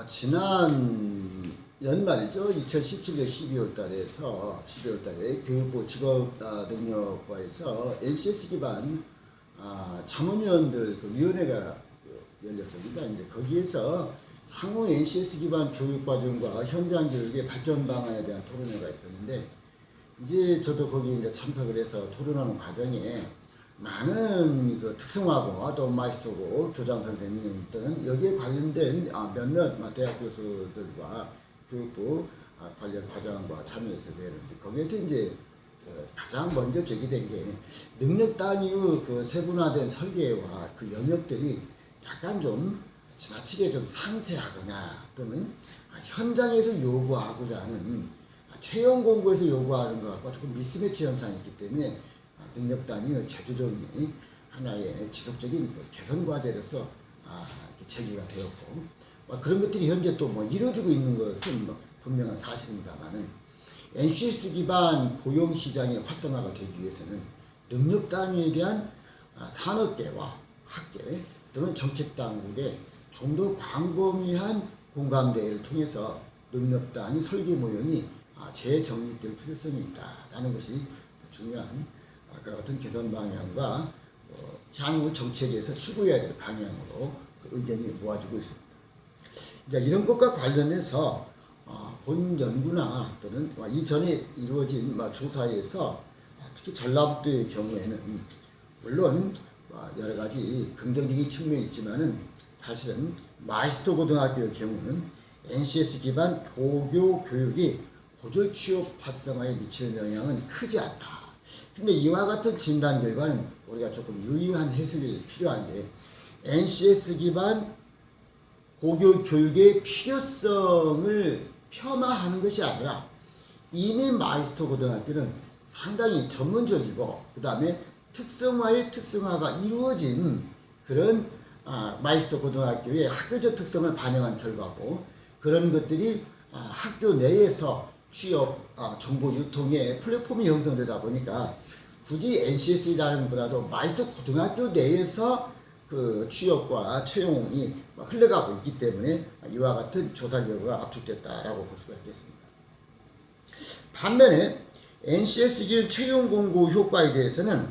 지난 연말이죠. 2017년 12월 달에 교육부 직업능력과에서 NCS 기반 자문위원들 위원회가 열렸습니다. 이제 거기에서 향후 NCS 기반 교육과정과 현장 교육의 발전 방안에 대한 토론회가 있었는데, 이제 저도 거기 이제 참석을 해서 토론하는 과정에 많은 그 특성화고 또 마이스터고 교장 선생님 또는 여기에 관련된 몇몇 대학 교수들과 교육부 관련 과정과 참여해서 내는데, 거기에서 이제 가장 먼저 제기된 게 능력 단위의 그 세분화된 설계와 그 영역들이 약간 좀 지나치게 좀 상세하거나 또는 현장에서 요구하고자 하는 채용 공고에서 요구하는 것과 조금 미스매치 현상이 있기 때문에 능력 단위의 재조정이 하나의 지속적인 개선 과제로서 제기가 되었고, 그런 것들이 현재 또 이루어지고 있는 것은 분명한 사실입니다만은, NCS 기반 고용 시장의 활성화가 되기 위해서는 능력 단위에 대한 산업계와 학계 또는 정책 당국의 좀 더 광범위한 공감대를 통해서 능력 단위 설계 모형이 재정립될 필요성이 있다라는 것이 중요한 아까 같은 개선 방향과 향후 정책에서 추구해야 될 방향으로 그 의견이 모아지고 있습니다. 이제 이런 것과 관련해서 본 연구나 또는 이전에 이루어진 조사에서 특히 전라북도의 경우에는 물론 여러 가지 긍정적인 측면이 있지만은 사실은 마이스터 고등학교의 경우는 NCS 기반 고교 교육이 고졸 취업 활성화에 미치는 영향은 크지 않다. 근데 이와 같은 진단 결과는 우리가 조금 유의한 해석이 필요한데, NCS 기반 고교 교육의 필요성을 폄하하는 것이 아니라 이미 마이스터 고등학교는 상당히 전문적이고 그 다음에 특성화가 이루어진 그런 마이스터 고등학교의 학교적 특성을 반영한 결과고, 그런 것들이 학교 내에서 취업 정보 유통의 플랫폼이 형성되다 보니까 굳이 NCS라는 보다도 마이스터 고등학교 내에서 그 취업과 채용이 흘러가고 있기 때문에 이와 같은 조사 결과가 압축됐다라고 볼 수가 있겠습니다. 반면에 NCS 기준 채용 공고 효과에 대해서는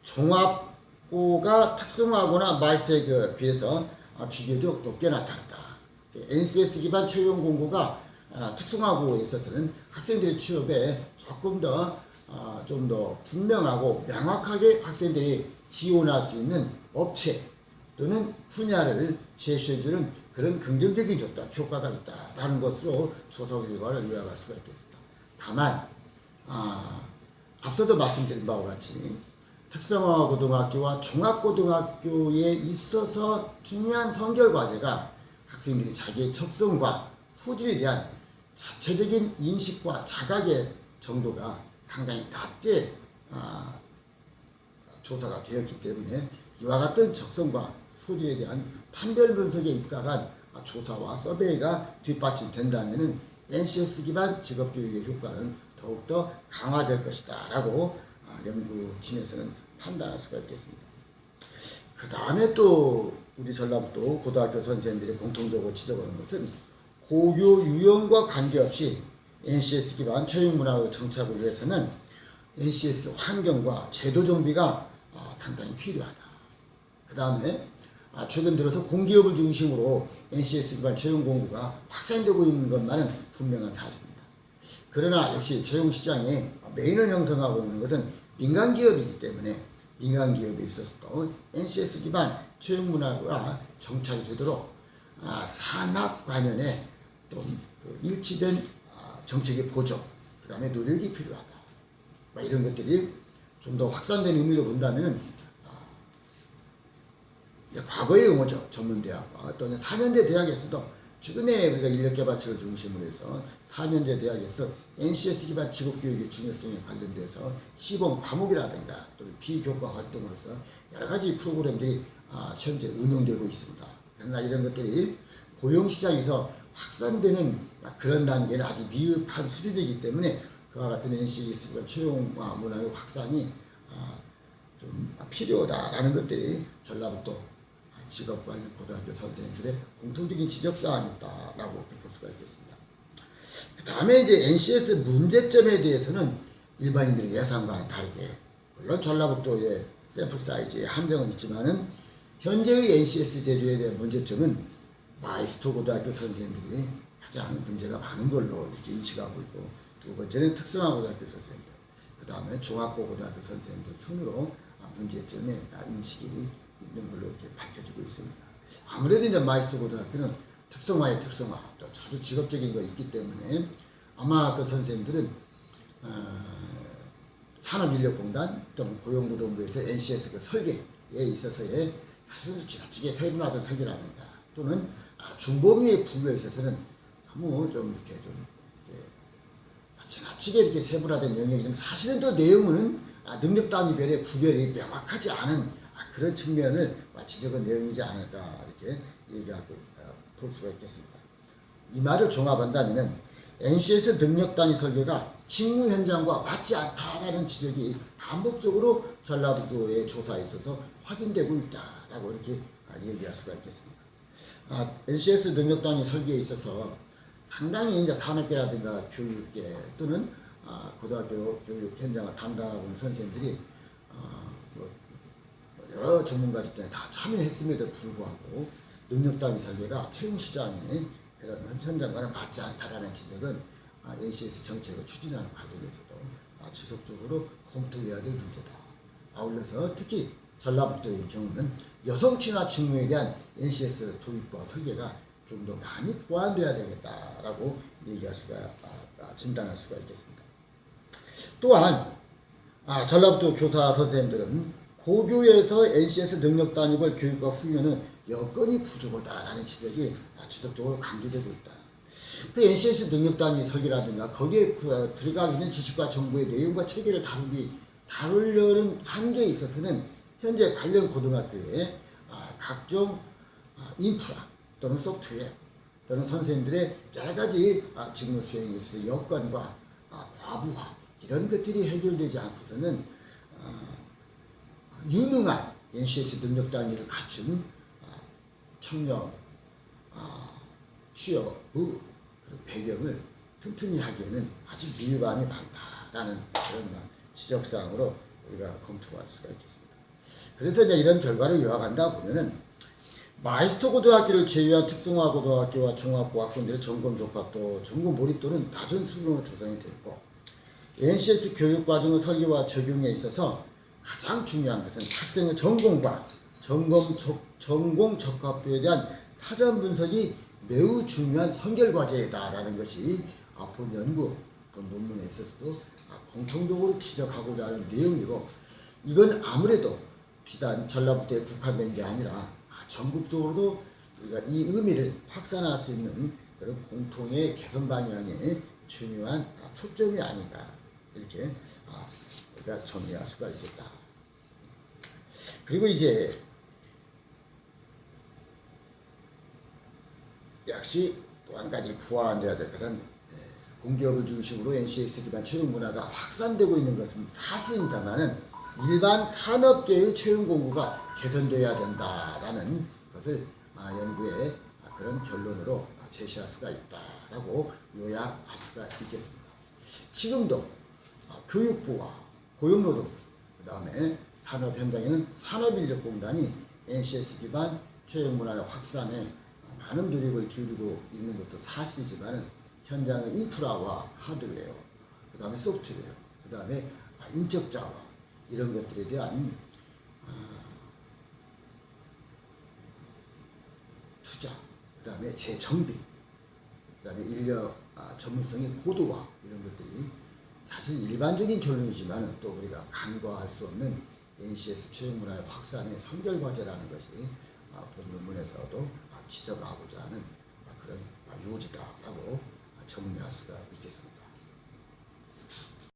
종합고가 특성화고나 마이스터에 비해서 비교적 높게 나타났다. NCS 기반 채용 공고가 특성화고에 있어서는 학생들의 취업에 조금 더 좀 더 분명하고 명확하게 학생들이 지원할 수 있는 업체 또는 분야를 제시해주는 그런 긍정적인 효과가 있다라는 것으로 조사 결과를 요약할 수가 있겠습니다. 다만 앞서도 말씀드린 바와 같이 특성화 고등학교와 종합고등학교에 있어서 중요한 선결 과제가 학생들이 자기의 적성과 소질에 대한 자체적인 인식과 자각의 정도가 상당히 낮게 조사가 되었기 때문에 이와 같은 적성과 소질에 대한 판별 분석에 입각한 조사와 서베이가 뒷받침된다면 NCS 기반 직업교육의 효과는 더욱더 강화될 것이다 라고 연구진에서는 판단할 수가 있겠습니다. 그 다음에 또 우리 전라북도 고등학교 선생님들이 공통적으로 지적하는 것은 고교 유형과 관계없이 NCS 기반 채용 문화의 정착을 위해서는 NCS 환경과 제도 정비가 상당히 필요하다. 그 다음에 최근 들어서 공기업을 중심으로 NCS 기반 채용 공고가 확산되고 있는 것만은 분명한 사실입니다. 그러나 역시 채용 시장에 메인을 형성하고 있는 것은 민간기업이기 때문에 민간기업에 있어서도 NCS 기반 채용 문화가 정착이 되도록 산업 관련의 또 일치된 정책의 보조, 그 다음에 노력이 필요하다. 이런 것들이 좀 더 확산된 의미로 본다면은 과거의 용어죠. 전문대학 또는 4년제 대학에서도 최근에 우리가 인력개발처를 중심으로 해서 4년제 대학에서 NCS 기반 직업교육의 중요성에 관련돼서 시범 과목이라든가 또는 비교과 활동으로서 여러 가지 프로그램들이 현재 운영되고 있습니다. 그러나 이런 것들이 고용시장에서 확산되는 그런 단계는 아직 미흡한 수준이기 때문에 그와 같은 NCS 기반 채용 문화의 확산이 좀 필요하다라는 것들이 전라북도 직업 관련 고등학교 선생님들의 공통적인 지적사항이 있다라고 볼 수가 있겠습니다. 그 다음에 이제 NCS 문제점에 대해서는 일반인들의 예상과는 다르게, 물론 전라북도의 샘플 사이즈에 한정은 있지만은 현재의 NCS 제도에 대한 문제점은 마이스터 고등학교 선생님들이 가장 문제가 많은 걸로 이렇게 인식하고 있고, 두 번째는 특성화 고등학교 선생님들, 그 다음에 중학고 고등학교 선생님들 순으로 문제점에 인식이 있는 걸로 이렇게 밝혀지고 있습니다. 아무래도 이제 마이스터 고등학교는 특성화의 특성화, 또 아주 직업적인 거 있기 때문에 아마 그 선생님들은 산업인력공단 또는 고용노동부에서 NCS 그 설계에 있어서의 사실 지나치게 세분화된 설계라든가 또는 중범위의 분류에 있어서는 너무 좀 이렇게 좀 지나치게 이렇게 세분화된 영역이지만 사실은 또 내용은 능력 단위별의 구별이 명확하지 않은 그런 측면을 지적한 내용이지 않을까 이렇게 얘기하고 볼 수가 있겠습니다. 이 말을 종합한다면 NCS 능력 단위 설계가 직무 현장과 맞지 않다라는 지적이 반복적으로 전라북도의 조사에 있어서 확인되고 있다라고 이렇게 얘기할 수가 있겠습니다. NCS 능력 단위 설계에 있어서 상당히 이제 산업계라든가 교육계 또는 고등학교 교육 현장을 담당하고 있는 선생님들이 여러 전문가들 다 참여했음에도 불구하고 능력 단위 설계가 채용 시장의 그런 현장과는 맞지 않다라는 지적은 NCS 정책을 추진하는 과정에서도 지속적으로 검토해야 될 문제다. 아울러서 특히 전라북도의 경우는 여성 친화 직무에 대한 NCS 도입과 설계가 좀 더 많이 보완돼야 되겠다라고 얘기할 수가 진단할 수가 있겠습니다. 또한 전라북도 교사 선생님들은 고교에서 NCS 능력 단위별 교육과 훈련은 여건이 부족하다라는 지적이 지속적으로 강조되고 있다. 그 NCS 능력 단위 설계라든가 거기에 들어가 있는 지식과 정보의 내용과 체계를 다루려는 한계에 있어서는 현재 관련 고등학교에 각종 인프라 또는 소프트웨어 또는 선생님들의 여러 가지 직무 수행에 있어서 여건과 과부하 이런 것들이 해결되지 않고서는 유능한 NCS 능력 단위를 갖춘 청년 취업의 배경을 튼튼히 하기에는 아직 미흡함이 많다라는 그런 지적사항으로 우리가 검토할 수가 있겠습니다. 그래서 이제 이런 결과를 요약한다 보면은 마이스터 고등학교를 제외한 특성화 고등학교와 중학고 학생들의 점검 적합도, 점검 몰입도는 낮은 수준으로 조성이 됐고, NCS 교육 과정의 설계와 적용에 있어서 가장 중요한 것은 학생의 전공과 전공 적합도에 대한 사전 분석이 매우 중요한 선결 과제다라는 것이 본 연구, 본 논문에 있어서도 공통적으로 지적하고자 하는 내용이고, 이건 아무래도 비단 전라북도에 국한된 게 아니라 전국적으로도 우리가 이 의미를 확산할 수 있는 그런 공통의 개선 방향의 중요한 초점이 아닌가 이렇게 우리가 정리할 수가 있겠다. 그리고 이제 역시 또 한 가지 보완돼야 될 것은 공기업을 중심으로 NCS 기반 채용 문화가 확산되고 있는 것은 사실입니다만은 일반 산업계의 채용 공고가 개선돼야 된다라는 것을 연구의 그런 결론으로 제시할 수가 있다라고 요약할 수가 있겠습니다. 지금도 교육부와 고용노동부 그다음에 산업 현장에는 산업인력공단이 NCS 기반 채용 문화의 확산에 많은 노력을 기울이고 있는 것도 사실이지만 현장의 인프라와 하드웨어, 그 다음에 소프트웨어, 그 다음에 인적 자원 이런 것들에 대한 투자, 그 다음에 재정비, 그 다음에 인력 전문성의 고도화 이런 것들이 사실 일반적인 결론이지만 또 우리가 간과할 수 없는 NCS 채용 문화의 확산의 선결 과제라는 것이 본 논문에서도 지적하고자 하는 그런 요지다라고 정리할 수가 있겠습니다.